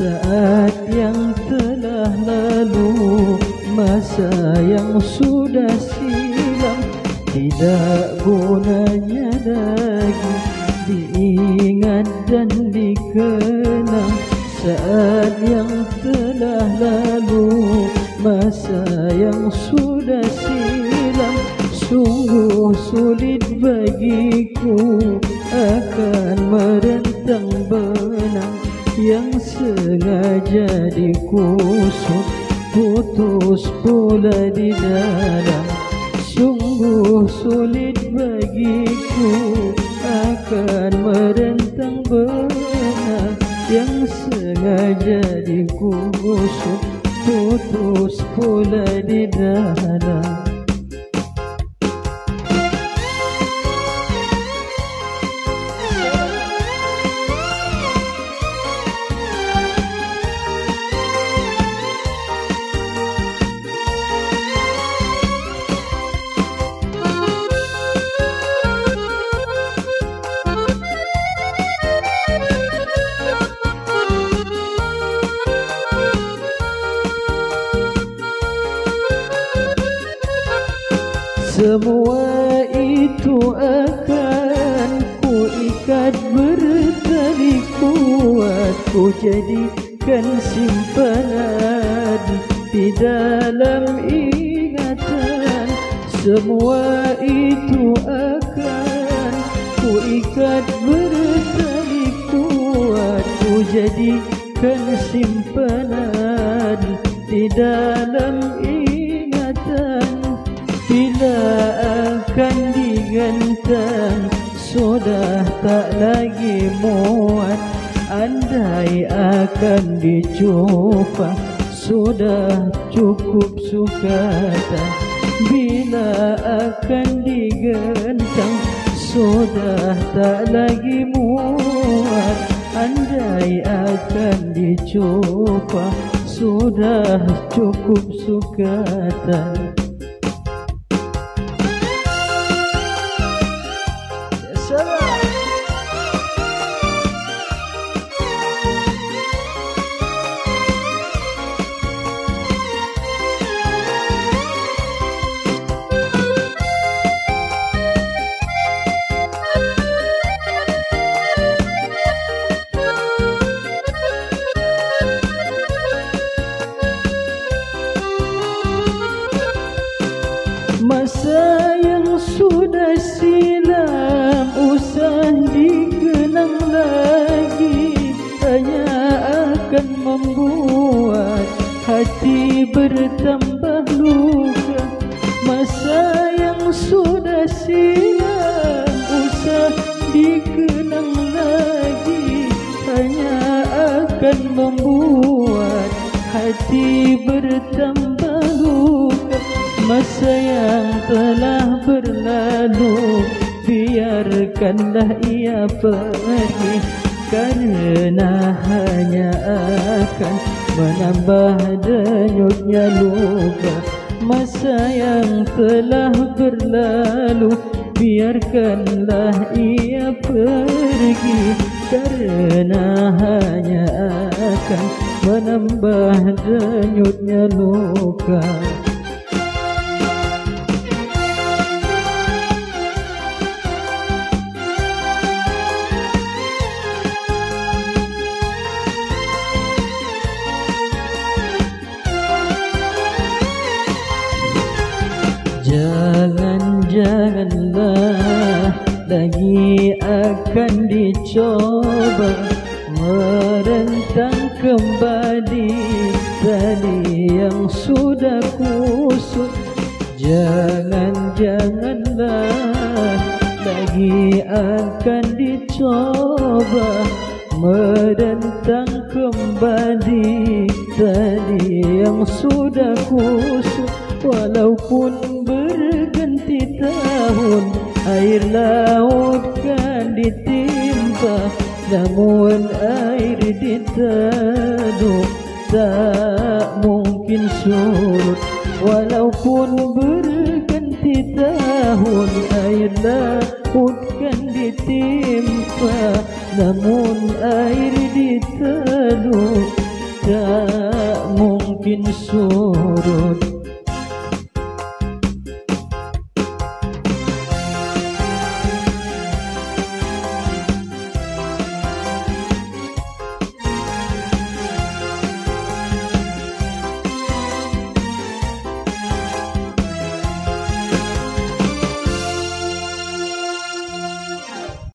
saat yang telah lalu, masa yang sudah silam, tidak gunanya lagi diingat dan dikenang. Saat yang telah lalu, masa yang sudah silam, sungguh sulit bagiku akan merentang benang yang sengaja dikusut, putus pula di dalam. Sungguh sulit bagiku akan merentang benang yang sengaja dikusut, putus pula di dalam. Semua itu akan ku ikat bertali kuat, ku jadikan simpanan di dalam ingatan. Semua itu akan ku ikat bertali kuat, ku jadikan simpanan di dalam ingatan. Bila akan digantang, sudah tak lagi muat. Andai akan dicoba, sudah cukup sukata. Bila akan digantang, sudah tak lagi muat. Andai akan dicoba, sudah cukup sukata. Masa yang sudah silam usah dikenang lagi, hanya akan membuat hati bertambah luka. Masa yang sudah silam usah dikenang lagi, hanya akan membuat hati bertambah luka. Masa yang telah berlalu, biarkanlah ia pergi, karena hanya akan menambah denyutnya luka. Masa yang telah berlalu, biarkanlah ia pergi, karena hanya akan menambah denyutnya luka. Janganlah lagi akan dicoba merentang kembali tali yang sudah kusut. Janganlah lagi akan dicoba merentang kembali tali yang sudah kusut. Walaupun berganti tahun, air laut kan ditimpa, namun air diteduh tak mungkin surut. Walaupun berganti tahun, air laut kan ditimpa, namun air diteduh tak mungkin surut